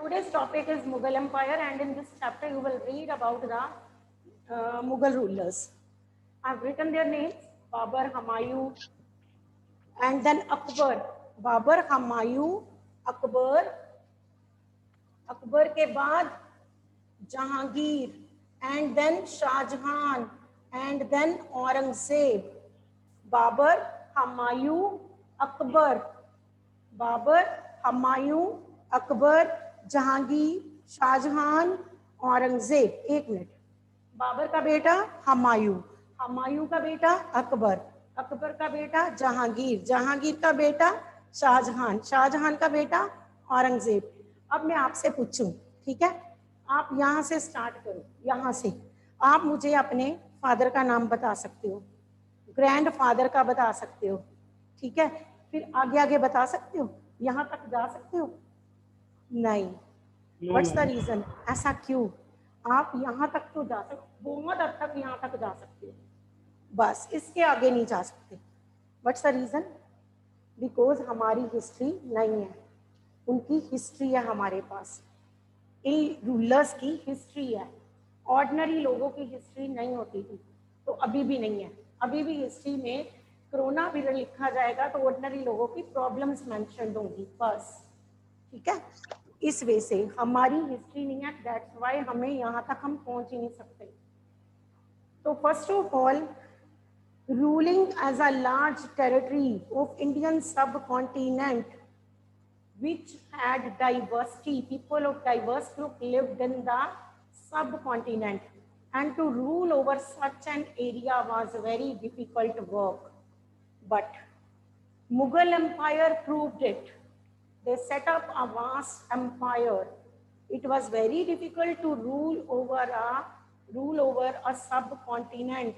today's topic is Mughal Empire, and in this chapter you will read about the Mughal rulers. I've written their names: Babur, Humayun, and then Akbar. Babur, Humayun, Akbar. Akbar के बाद Jahangir, and then Shah Jahan, and then Aurangzeb. Babur, Humayun, Akbar. Babar, Humayun, Akbar, Jahangir, Shahjahan, Aurangzeb. एक minute. Babar का बेटा हुमायूं, हुमायूं का बेटा अकबर, अकबर का बेटा जहांगीर, जहांगीर का बेटा शाहजहां, शाहजहां का बेटा औरंगजेब. अब मैं आपसे पूछूं, ठीक है, आप यहाँ से स्टार्ट करो. यहाँ से आप मुझे अपने फादर का नाम बता सकते हो, ग्रैंड फादर का बता सकते हो, ठीक है. फिर आगे आगे बता सकते हो, यहाँ तक जा सकते हो? नहीं. What's the reason? ऐसा क्यों? आप यहाँ तक तो जा सकते, बहुत हद तक यहाँ तक जा सकते हो, बस इसके आगे नहीं जा सकते. What's the reason? बिकॉज हमारी हिस्ट्री नहीं है, उनकी हिस्ट्री है हमारे पास. इन रूलर्स की हिस्ट्री है, ऑर्डिनरी लोगों की हिस्ट्री नहीं होती थी, तो अभी भी नहीं है. अभी भी हिस्ट्री में कोरोना पीरियड लिखा जाएगा तो ऑर्डिनरी लोगों की प्रॉब्लम्स मेंशन होंगी, बस. ठीक है, इस वे से हमारी हिस्ट्री नहीं है, दैट्स व्हाई हमें यहाँ तक हम पहुँच ही नहीं सकते. तो first of all, ruling as a large territory of Indian subcontinent which had diversity, people of diverse group lived in the subcontinent, and to rule over such an area was very difficult work. But Mughal Empire proved it. They set up a vast empire. It was very difficult to rule over a subcontinent,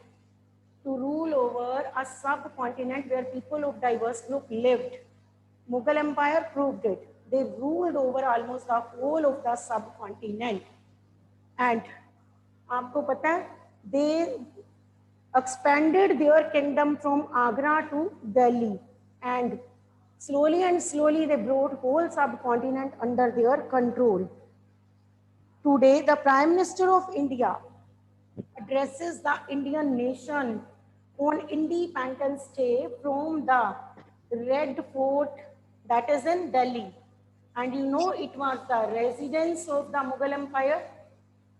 where people of diverse group lived. Mughal Empire proved it. They ruled over almost the whole of the subcontinent. And आपको पता है, they expanded their kingdom from Agra to Delhi, and slowly they brought whole subcontinent under their control. Today, the Prime Minister of India addresses the Indian nation on Independence Day from the Red Fort, that is in Delhi. And you know, it was the residence of the Mughal Empire.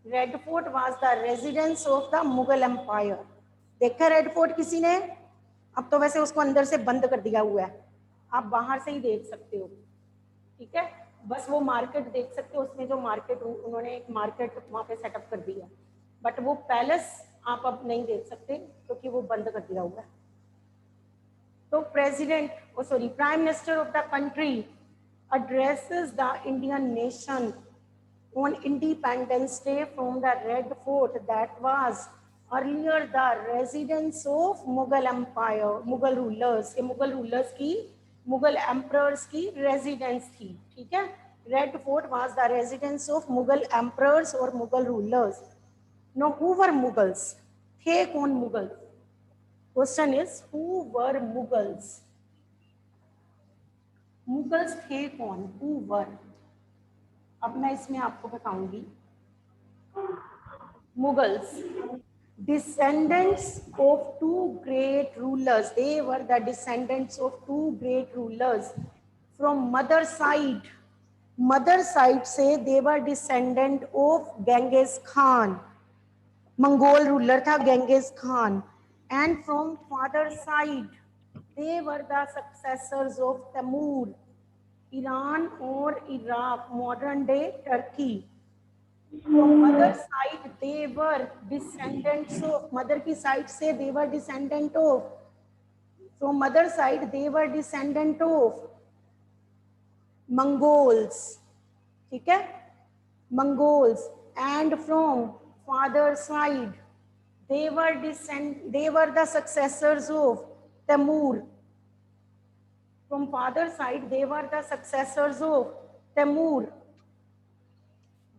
Red Fort was the residence of the Mughal Empire. देखा red fort किसी ने? अब तो वैसे उसको अंदर से बंद कर दिया हुआ है, आप बाहर से ही देख सकते हो. ठीक है, बस वो मार्केट देख सकते हो, उसमें जो मार्केट, उन्होंने एक मार्केट वहाँ पे सेटअप कर दिया, बट वो पैलेस आप अब नहीं देख सकते क्योंकि वो बंद कर दिया हुआ है. तो prime minister of the country addresses the Indian nation on Independence Day from the Red Fort, that was earlier the residence of Mughal Empire, Mughal rulers. ये Mughal rulers की, Mughal emperors की residence थी. ठीक है, Red Fort was the residence of Mughal emperors or Mughal rulers. Now, who were Mughals? थे कौन Mughals? Question is, who were Mughals? Mughals थे कौन? Who were? अब मैं इसमें आपको बताऊंगी. Mughals, descendants of two great rulers. They were the descendants of two great rulers from mother side. Mother side से they were descendant of Genghis Khan. Mongol ruler था Genghis Khan. And from father side they were the successors of Timur. Iran और Iraq, modern day Turkey. From mother side they were descendants of, mother की side से they were descendant of, from mother side they were descendant of Mongols. ठीक है, Mongols. And from father side they were the successors of Timur. From father side they were the successors of Timur,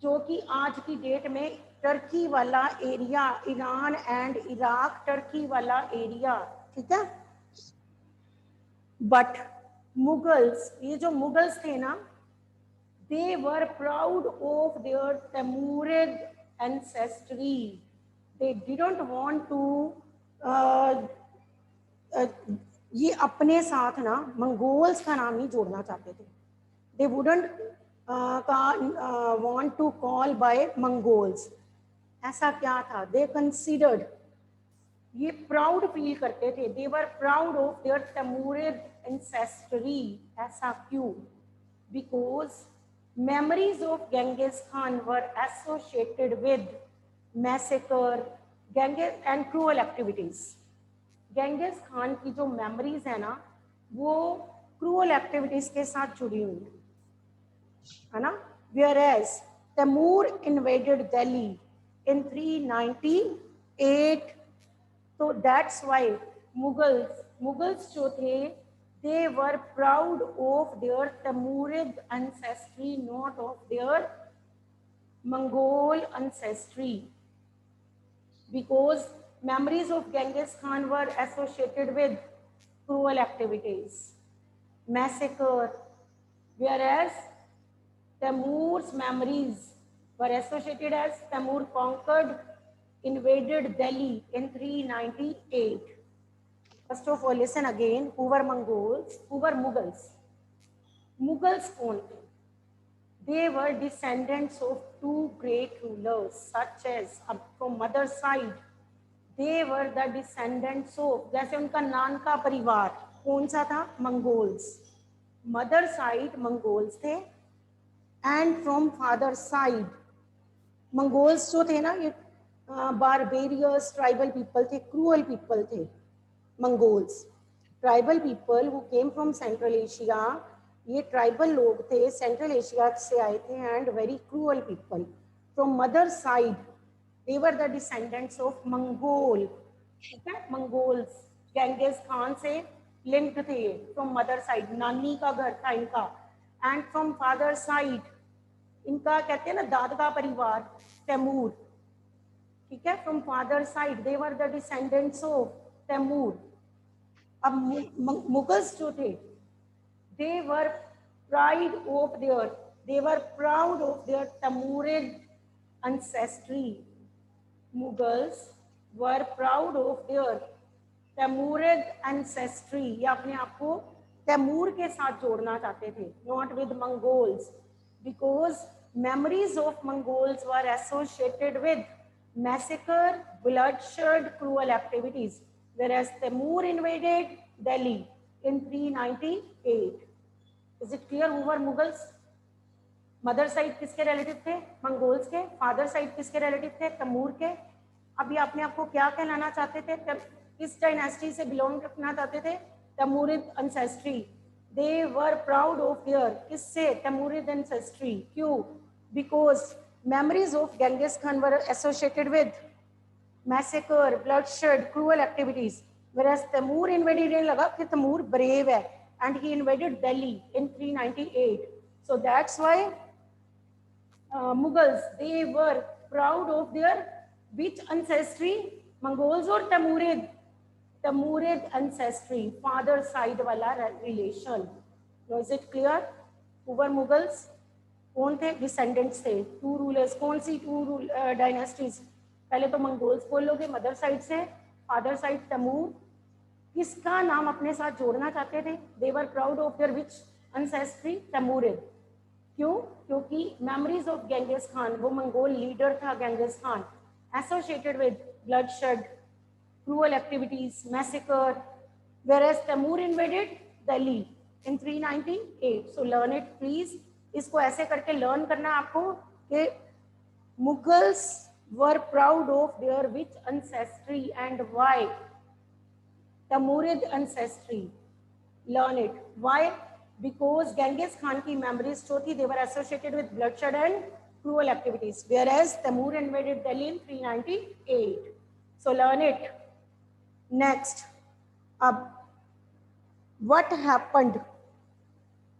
जो कि आज की date में Turkey वाला area, Iran and Iraq, Turkey वाला area. ठीक है, बट मुगल्स, ये जो मुगल्स थे ना, They were proud of their Timurid ancestry. They didn't want to ये अपने साथ ना मंगोल्स का नाम नहीं जोड़ना चाहते थे. They wouldn't want to call by Mongols. ऐसा क्या था? They considered, ये प्राउड फील करते थे. They were proud of their Timurid ancestry. ऐसा क्यों? Because memories of Genghis Khan were associated with massacre, Genghis and cruel activities. Genghis Khan की जो मेमोरीज है ना वो क्रूअल एक्टिविटीज के साथ जुड़ी हुई है ना. Whereas Timur invaded Delhi in 398, so that's why Mughals जो थे they were proud of their Timurid ancestry, not of their Mongol ancestry, because memories of Genghis Khan were associated with cruel activities, massacre, whereas Timur's memories were associated as Timur conquered, invaded Delhi in 398. First of all, listen again. Who were Mongols? Who were Mughals? Mughals कौन थे? They were descendants of two great rulers, such as from mother side. They were the descendants of, जैसे उनका नान का परिवार कौन सा था? Mongols. Mother side Mongols थे and from father side Mongols जो थे ना ये बारबेरियस ट्राइबल पीपल थे, क्रूअल पीपल थे. Mongols tribal people who came from central Asia, ये ट्राइबल लोग थे, सेंट्रल एशिया से आए थे and very cruel people. From mother side they were the descendants of Mongol. ठीक है, मंगोल्स गेंगिस खान से लिंक्ड थे. फ्रॉम मदर साइड नानी का घर था इनका, एंड फ्रॉम फादर साइड इनका कहते हैं ना दादा का परिवार तैमूर. ठीक है, from father side they were the descendants of Timur. अब मुगल्स जो थे they were proud of their Timurid ancestry. Mughals were proud of their Timurid ancestry. ये अपने आप को तैमूर के साथ जोड़ना चाहते थे, not with Mongols, because memories of Mongols were associated with massacre, bloodshed, cruel activities, whereas Timur invaded Delhi in 398. Is it clear who were Mughals? Mother side किसके रिलेटिव थे? मंगोल्स के. फादर साइड किसके relative थे? तैमूर के. अभी अपने आप को क्या कहलाना चाहते थे? किस डायनेस्टी से बिलोंग रखना चाहते थे? Timurid ancestry. They were proud of their किससे? Timurid ancestry. क्यों? Because memories of Genghis Khan were associated with massacre, bloodshed, cruel activities. whereas Timur invaded, लगा कि तैमूर ब्रेव है and he invaded Delhi in 398. So that's why Mughals, they were proud of their which ancestry? Mongols or Timurid? Timurid ancestry, father side wala relation. So is it clear? Who were Mughals? कौन थे? Descendants थे. Two rulers. कौन सी two dynasties? पहले तो Mongols बोलोगे mother side से, father side Taimur. किसका नाम अपने साथ जोड़ना चाहते थे? They were proud of their which ancestry? Timurid. क्यों? क्योंकि memories of Genghis Khan, वो मंगोल लीडर था Genghis Khan, associated with bloodshed, cruel activities, massacre, whereas Timur invaded Delhi in 398. So learn it please. इसको ऐसे करके learn करना आपको कि Mughals were proud of their which ancestry and why? Timurid ancestry. Learn it. Why? Because Genghis Khan की memories जो थी, they were associated with bloodshed and cruel activities, whereas Timur invaded Delhi in 398. So learn it. Next, what happened?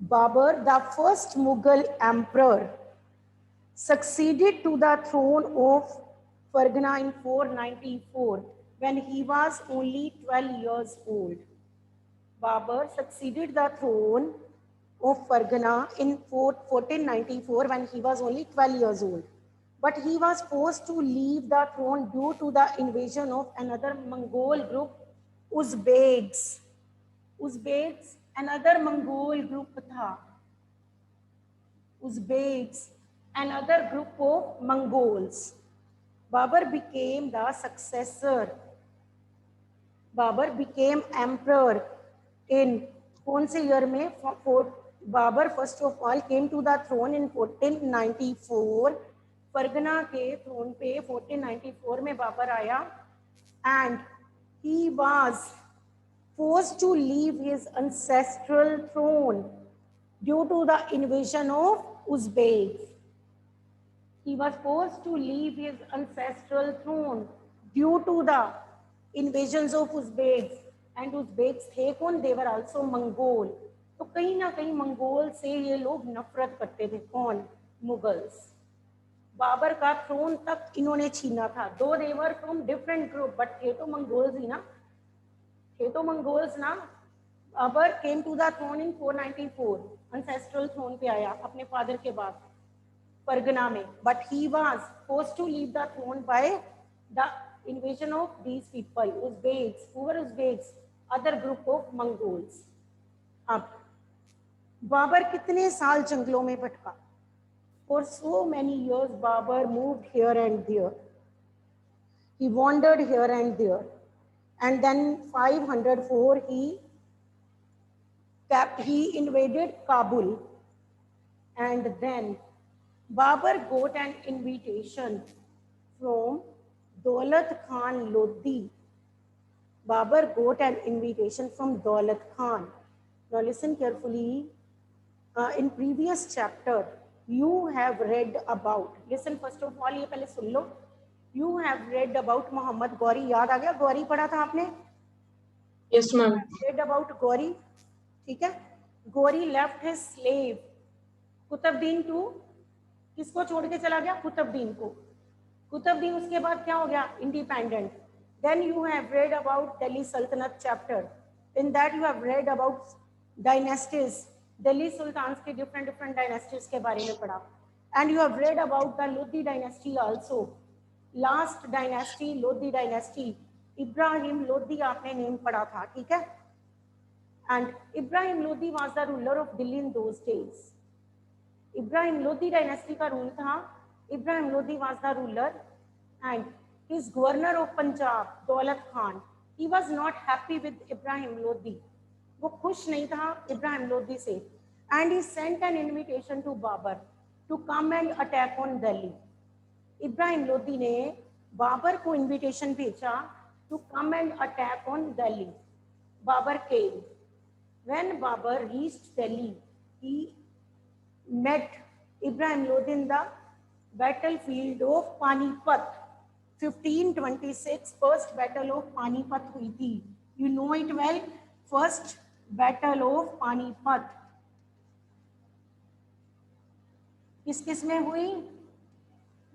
Babur, the first Mughal emperor, succeeded to the throne of Fargana in 494 when he was only 12 years old. Babur succeeded the throne of Fargana in 1494 when he was only 12 years old. But he was forced to leave the throne due to the invasion of another Mongol group, Uzbeks. Uzbeks, another Mongol group tha. Uzbeks, another group of Mongols. Babur became the successor. Babur became emperor in कौन से year में? Babur first of all came to the throne in 1494. Fergana के throne पे 1494 में बाबर आया and he was forced to leave his ancestral throne due to the invasion of Uzbeks. He was forced to leave his ancestral throne due to the invasions of Uzbeks. And Uzbeks थे कौन? They were also Mongol. तो कहीं ना कहीं Mongol से ये लोग नफरत करते थे. कौन? मुगल्स. बाबर का थ्रोन तक इन्होंने छीना था. दो they were from different group, but थे तो मंगोल्स ही ना. थे तो मंगोल्स ना. Babar came to the throne in 494. ancestral throne पे आया अपने फादर के बाद Pargana में. But he was forced to leave the throne by the invasion of these people, Uzbeks. Who were Uzbeks? Other group of Mongols. अब बाबर कितने साल जंगलों में भटका? For so many years, Babur moved here and there. He wandered here and there. And then 504, he invaded Kabul. And then Babur got an invitation from Daulat Khan Lodi. Babur got an invitation from Daulat Khan. Now listen carefully. In previous chapter, you have read about, listen first of all, ये पहले सुन लो. You have read about Muhammad Ghori. याद आ गया? गौरी पढ़ा था आपने? Yes, ma'am. Read about Ghori. ठीक है? Ghori left his slave Qutubuddin to, किसको छोड़ के चला गया? कुतुबुद्दीन को. कुतुबुद्दीन उसके बाद क्या हो गया? Independent. Then you have read about Delhi Sultanate chapter. In that you have read about dynasties. Delhi Sultans के different dynasties के बारे में पढ़ा. And you have read about the Lodi dynasty also. Last dynasty, Lodi dynasty. Ibrahim Lodi आपने name पढ़ा था, ठीक है? And Ibrahim Lodi was the ruler of Delhi in those days. Ibrahim Lodi dynasty का rule था. Ibrahim Lodi was the ruler and his governor of Punjab, Daulat Khan, he was not happy with Ibrahim Lodi. वो खुश नहीं था इब्राहिम लोदी से. And he sent an invitation to Babur to come and attack on Delhi. Ibrahim Lodi ने बाबर को invitation भेजा to come and attack on Delhi. Babur came. When Babur reached Delhi, he met Ibrahim Lodi in the battlefield of Panipat. 1526 first battle of Panipat हुई थी. You know it well. First battle of Panipat किस किस में हुई?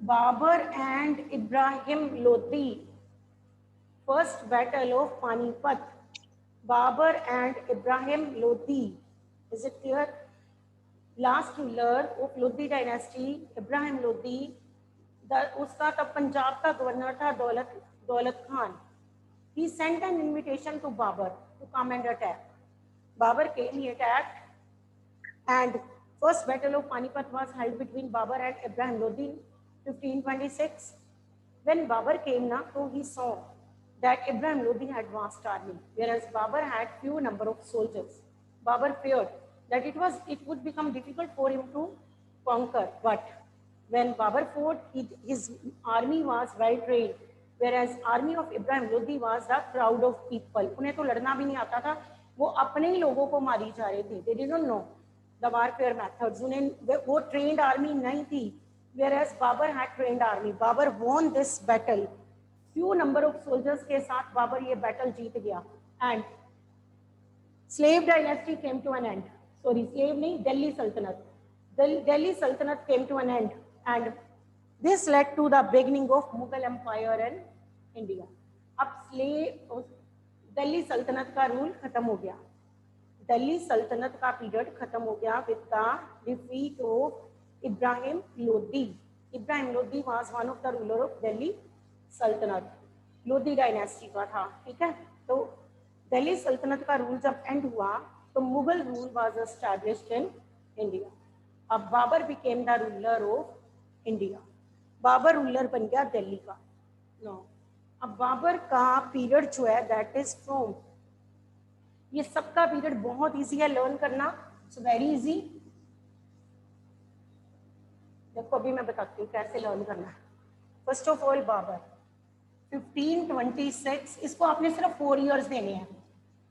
Babur and Ibrahim Lodi. First battle of Panipat, Babur and Ibrahim Lodi. Is it clear? Last ruler of Lodi dynasty, Ibrahim Lodi. उसका तब पंजाब का governor था दौलत Khan. He sent an invitation to Babur to come and attack. Babur came, he attacked, and first battle of Panipat was held between Babur and Ibrahim Lodi in 1526. When Babur came now, so he saw that Ibrahim Lodi had vast army, whereas Babur had few number of soldiers. Babur feared that it would become difficult for him to conquer. But when Babur fought, his army was well trained, whereas army of Ibrahim Lodi was the crowd of people. उन्हें तो लड़ना भी नहीं आता था, वो अपने ही लोगों को मारी जा रहे थे. They didn't know the warfare methods. उन्हें वो trained army नहीं थी, whereas Babur had trained army. Babur won this battle. Few number of soldiers के साथ बाबर ये battle जीत गया. And slave dynasty came to an end. Sorry, slave नहीं, Delhi Sultanate. Delhi Sultanate came to an end, and this led to the beginning of Mughal Empire in India. अब Delhi Sultanate का rule खत्म हो गया. दिल्ली सल्तनत का period खत्म हो गया with the defeat of Ibrahim Lodi. Ibrahim Lodi was one of the ruler of Delhi सल्तनत. लोदी डायनेस्टी का था. ठीक है, तो दिल्ली सल्तनत का रूल जब एंड हुआ तो Mughal rule was established in India. अब Babur became the ruler of India. Babur ruler बन गया दिल्ली का. नो, अब बाबर का पीरियड जो है दैट इज फ्रॉम, ये सबका पीरियड बहुत इजी है लर्न करना. It's very easy. देखो अभी मैं बताती हूँ कैसे लर्न करना है. फर्स्ट ऑफ ऑल बाबर 1526, इसको आपने सिर्फ 4 इयर्स देने हैं.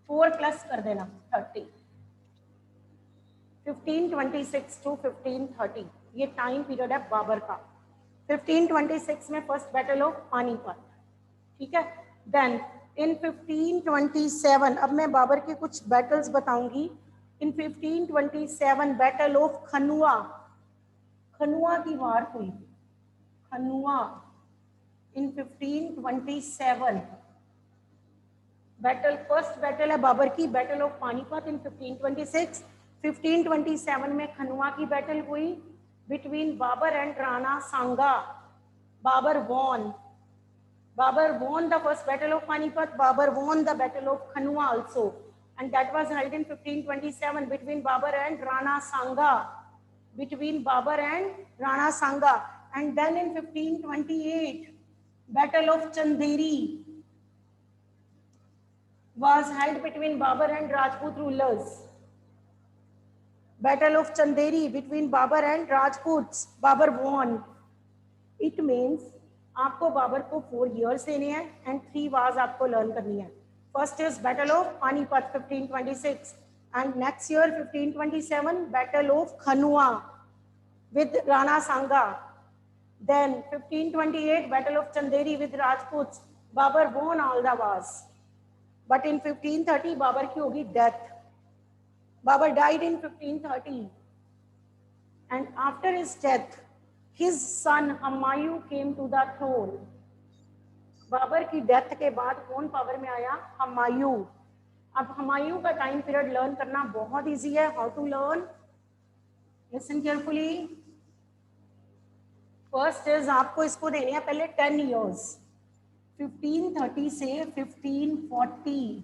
4 प्लस कर देना 30. 1526 टू 1530 ये टाइम पीरियड है बाबर का. 1526 में फर्स्ट बैटल ऑफ पानीपत. ठीक है, देन इन 1527, अब मैं बाबर के कुछ बैटल्स बताऊंगी. इन 1527 बैटल ऑफ खनुआ, खनुआ की वार हुई. खनुआ इन 1527 बैटल, फर्स्ट बैटल है बाबर की बैटल ऑफ पानीपत इन 1526. 1527 में खनुआ की बैटल हुई between Babur and Rana Sanga. Babur won the first battle of Panipat. Babar won the battle of Khanua also, and that was held in 1527 between Babar and Rana Sanga. And then in 1528 battle of Chanderi was held between Babar and Rajput rulers. Battle of Chanderi between Babar and Rajputs. Babar won. It means आपको बाबर को 4 years देने हैं and 3 wars आपको learn करनी है. First is battle of Panipat 1526 and next year 1527 battle of Khanwa with Rana Sanga. Then 1528 battle of Chanderi with Rajput. Babur won all the wars, but in 1530 Babur की होगी death. Babur died in 1530 and after his death his son Humayun came to the throne. Babur की death के बाद कौन power में आया? हुमायूं. अब हुमायूं का टाइम पीरियड लर्न करना बहुत इजी है. How to learn? Listen carefully. First is आपको इसको देने हैं पहले 10 इयर्स 1530 से 1540.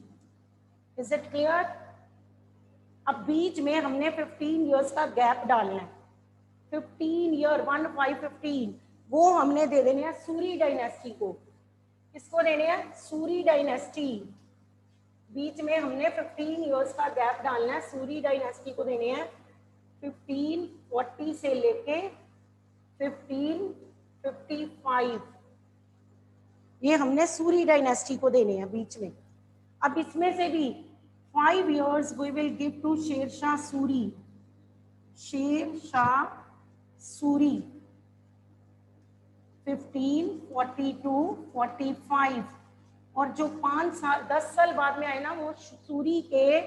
Is it clear? अब बीच में हमने 15 इयर्स का गैप डालना है. 15 ईयर 1515 वो हमने दे देने हैं सूरी डायनेस्टी को. किसको देने हैं? सूरी डायनेस्टी. बीच में हमने 15 इयर्स का गैप डालना है. सूरी डायनेस्टी को देने हैं 1540 से लेके 1555. ये हमने सूरी डायनेस्टी को देने हैं बीच में. अब इसमें से भी 5 years we will give to Sher Shah Suri. Sher Shah Suri 1542-45. और जो 5 साल 10 साल बाद में आए ना वो सूरी के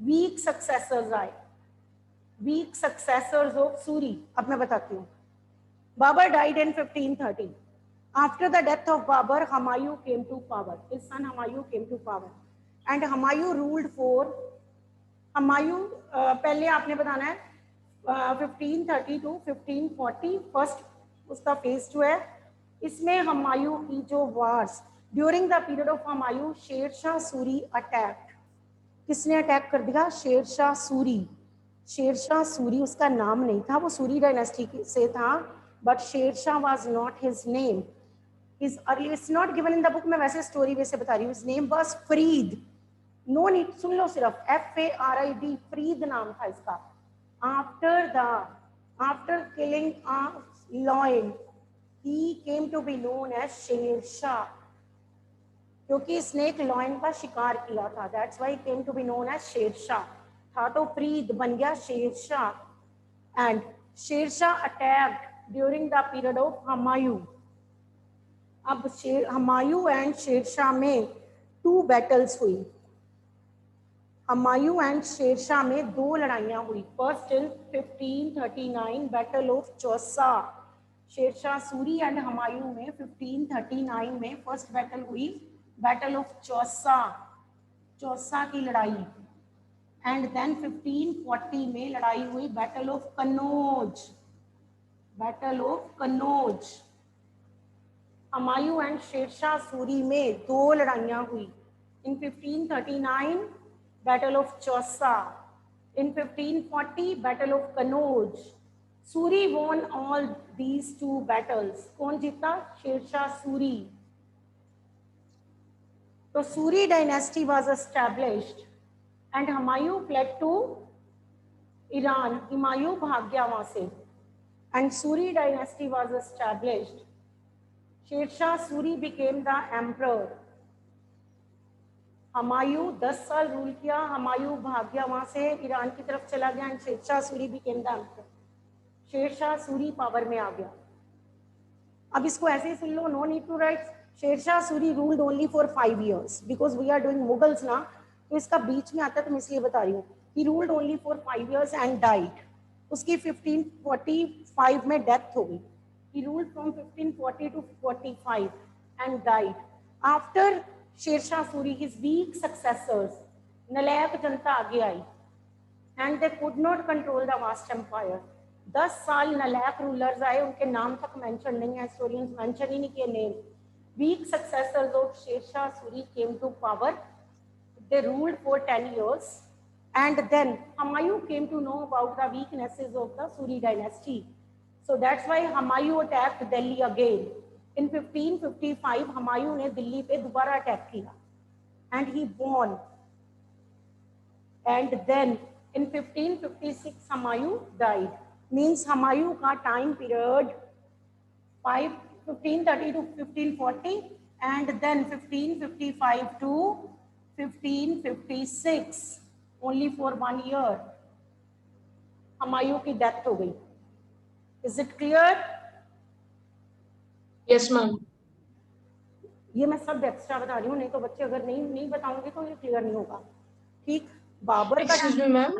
वीक सक्सेसर्स आए. Weak successors of Suri. अब मैं बताती हूँ. Babur died in 1530. After the death of Babur Humayun came to power. His son Humayun came to power and Humayun ruled for. Humayun पहले आपने बताना है 1530 टू 1540 फर्स्ट उसका फेज जो है. इसमें हुमायूं की जो wars during the period of Humayun Sher Shah Suri attacked. किसने अटैक कर दिया? शेरशाह सूरी. शेरशाह सूरी उसका नाम नहीं था, वो सूरी डायनेस्टी से था, but Sher Shah was not his name. His early it's not given in the book. मैं वैसे स्टोरी वैसे बता रही हूँ. His name was Farid. No need, सुन लो सिर्फ. FARID, फरीद नाम था इसका. After killing a lion, he came to be known as Sher-Shah. क्योंकि इसने एक लॉयन का शिकार किया था. That's why he came to be known as Sher-Shah. था तो फरीद बन गया Sher Shah. And Sher-Shah attacked during the period of Humayun. अब हुमायूं एंड शेरशाह में 2 बैटल्स हुई. हुमायूं एंड शेरशाह में 2 लड़ाइयाँ हुई. First in 1539 battle of Chausa. Sher Shah Suri and Humayun में 1539 में फर्स्ट बैटल हुई, बैटल ऑफ चौसा. चौसा की लड़ाई. एंड देन 1540 में लड़ाई हुई battle of Kannauj, battle of Kannauj. Humayun and Sher Shah Suri में 2 लड़ाइयां हुई। In 1539 battle of Chausa, in 1540 battle of Kannauj. Suri won all these 2 battles. कौन जीता? शेरशाह सूरी। तो Suri dynasty was established and Humayun fled to Iran. Humayun भाग गया वहां से and Suri dynasty was established. Sher Shah Suri became the emperor. Humayun 10 साल रूल किया, हुमायूं भाग गया वहां से, ईरान की तरफ चला गया and Sher Shah Suri became the emperor. Sher Shah Suri power में आ गया। अब इसको ऐसे ही सुन लो, no need to write. Sher Shah Suri ruled only for 5 years because we are doing Mughals ना, तो इसका बीच में आता है तो मैं इसलिए बता रही हूँ। He ruled only for 5 years and died. उसकी 1545 में डेथ हो गई। He ruled from 1540 to 45 and died. After Sher-Shah Suri, his weak successors, नलायक जनता आगे आई and they could not control the vast empire. 10 साल नलायक रूलर्स आए, उनके नाम तक मेंशन नहीं है, हिस्टोरियंस मेंशन ही नहीं किए name. Weak successors of Sher-Shah Suri came to power. They ruled for 10 years and then Humayun came to know about the weaknesses of the Suri dynasty. So that's why Humayun attacked Delhi again. In 1555, Humayun ने दिल्ली पे दोबारा attack किया and he won. And then in 1556, Humayun died. Means Humayun का time period 1530 to 1540 and then 1555 to 1556. Only for 1 year. Humayun की death हो गई। Is it clear? Yes, ma'am. ये मैं सब एक्स्ट्रा बता रही हूँ, नहीं तो बच्चे अगर नहीं बताऊंगे तो ये क्लियर नहीं होगा। ठीक, बाबर का Excuse me, ma'am.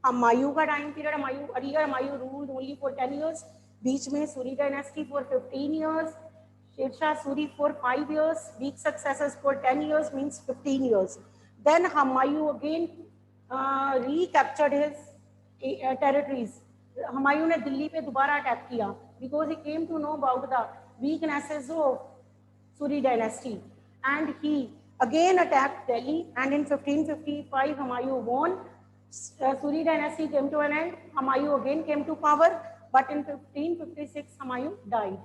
हुमायूं का time period, Humayun ruled only for 10 years। बीच में Suri dynasty for 15 years, Sher Shah Suri for 5 years, weak successors for 10 years means 15 years। Then Humayun again recaptured his territories. Humayun ने दिल्ली पे दोबारा अटैक किया because he came to know about the weaknesses of Suri dynasty and he again attacked Delhi and in 1555 Humayun won. Suri dynasty came to an end. Humayun again came to power but in 1556 Humayun died.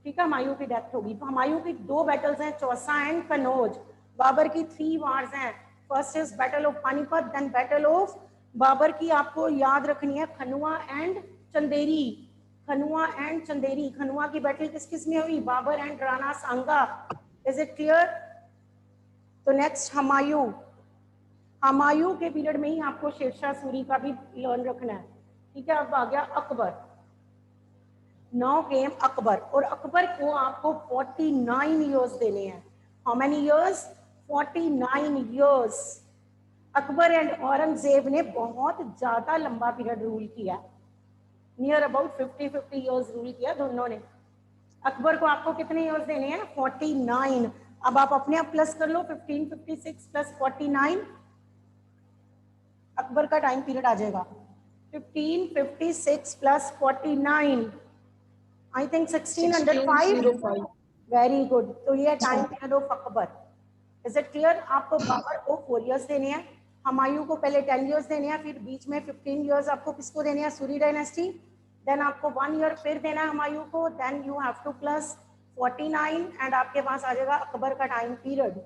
ठीक है, हुमायूं की death होगी। तो हुमायूं की 2 battles हैं, Chausa and Kannauj. Babar की 3 wars हैं। First is battle of Panipat, then battle of, Babur की आपको याद रखनी है खनुआ एंड चंदेरी। खनुआ एंड चंदेरी। खनुआ की बैटल किस किस में हुई? Babur and Rana Sanga. Is it clear? तो नेक्स्ट हुमायूं। हुमायूं के पीरियड में ही आपको शेरशाह सूरी का भी लर्न रखना है। ठीक है, अब आ गया अकबर। नाउ केम अकबर और अकबर को आपको 49 years देने हैं। How many years? 49 years। Akbar and Aurangzeb ने बहुत ज्यादा लंबा पीरियड रूल किया, नियर अबाउट 50 years रूल किया दोनों ने। अकबर को आपको कितने years देने हैं? 49। अब आप अपने आप प्लस कर लो, 1556 प्लस 49, अकबर का टाइम पीरियड आ जाएगा 1556 plus 49, I think 1605। Very good. तो ये time period of Akbar. Is it clear? आपको बाबर को 4 years देने हैं, हुमायूं को पहले 10 years देने हैं, फिर बीच में 15 years आपको किसको देने हैं? सूरी डायनेस्टी। देन आपको 1 year फिर देना है हुमायूं को, then you have to plus 49 and आपके पास आ जाएगा अकबर का time period.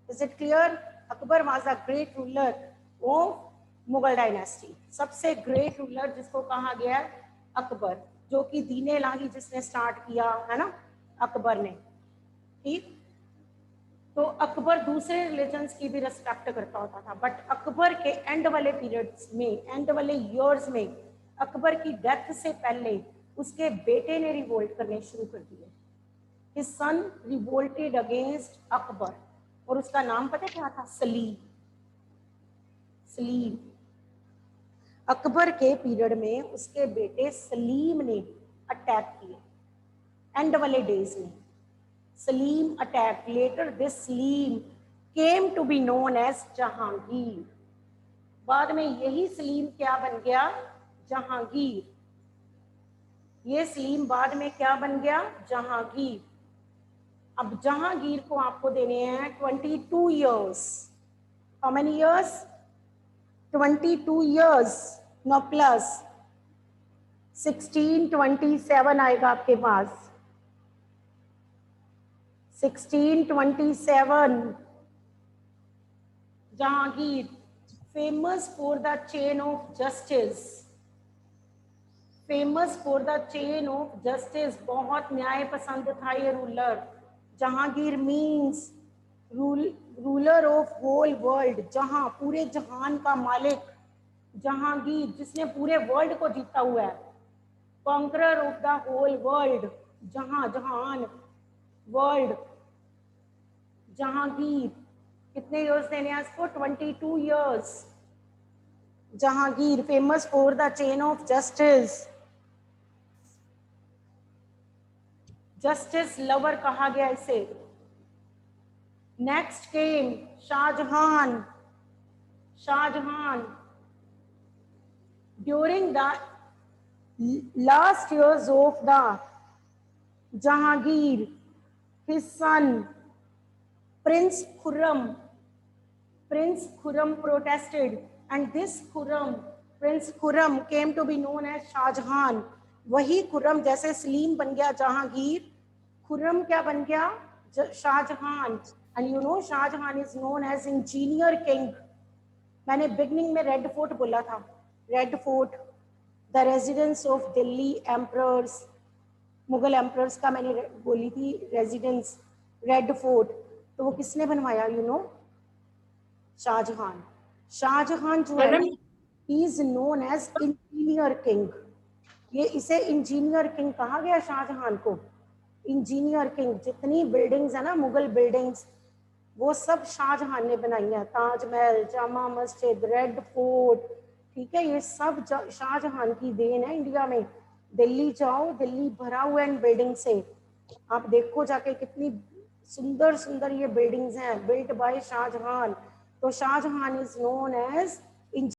Is it clear? Akbar was a great ruler of Mughal dynasty. सबसे ग्रेट रूलर जिसको कहा गया है अकबर, जो कि दीन इलाही जिसने स्टार्ट किया है ना, अकबर ने। ठीक, तो अकबर दूसरे रिलीजन्स की भी रिस्पेक्ट करता होता था, बट अकबर के एंड वाले पीरियड्स में, एंड वाले ईयर्स में, अकबर की डेथ से पहले उसके बेटे ने रिवोल्ट करने शुरू कर दिए। His son revolted against Akbar और उसका नाम पता क्या था? सलीम। सलीम। अकबर के पीरियड में उसके बेटे सलीम ने अटैक किए एंड वाले डेज में। Salim attack, later this Salim came to be known as Jahangir. बाद में यही सलीम क्या बन गया? जहांगीर। ये सलीम बाद में क्या बन गया? जहांगीर। अब जहांगीर को आपको देने हैं 22 years. How many years? 22 years. Now plus 1627 आएगा आपके पास। 1627। Jahangir famous for the chain of justice. Famous for the chain of justice, बहुत न्याय पसंद था ये ruler. Jahangir means ruler of whole world, जहां पूरे जहान का मालिक। जहांगीर जिसने पूरे वर्ल्ड को जीता हुआ है। Conqueror of the whole world, जहां जहान वर्ल्ड। जहांगीर कितने इयर्स देने हैं इसको? 22 years। Jahangir famous for the chain of justice, justice lover कहा गया इसे। Next came Shah Jahan. Shah Jahan during the last years of the Jahangir, his son Prince Khurram protested, and this Prince Khurram came to be known as Shahjahan. वही खुर्रम जैसे सलीम बन गया जहांगीर, खुर्रम क्या बन गया? Shah Jahan. And you know Shah Jahan is known as engineer king. मैंने beginning में red fort बोला था। Red fort the residence of Delhi emperors, Mughal emperors का मैंने बोली थी रेजिडेंस, रेड फोर्ट। तो वो किसने बनवाया? You know Shah Jahan. शाहजहान जो है he is known as engineer king. ये इसे इंजीनियर किंग कहा गया शाहजहान को। Engineer king. जितनी बिल्डिंग्स है ना मुगल बिल्डिंग्स, वो सब शाहजहान ने बनाई है। ताजमहल, जामा मस्जिद, रेड फोर्ट, ठीक है, ये सब शाहजहान की देन है। इंडिया में दिल्ली जाओ, दिल्ली भरा हुआ है इन बिल्डिंग से। आप देखो जाके कितनी सुंदर सुंदर ये बिल्डिंग्स हैं, बिल्ट बाय शाहजहान। तो शाहजहान इज नोन एज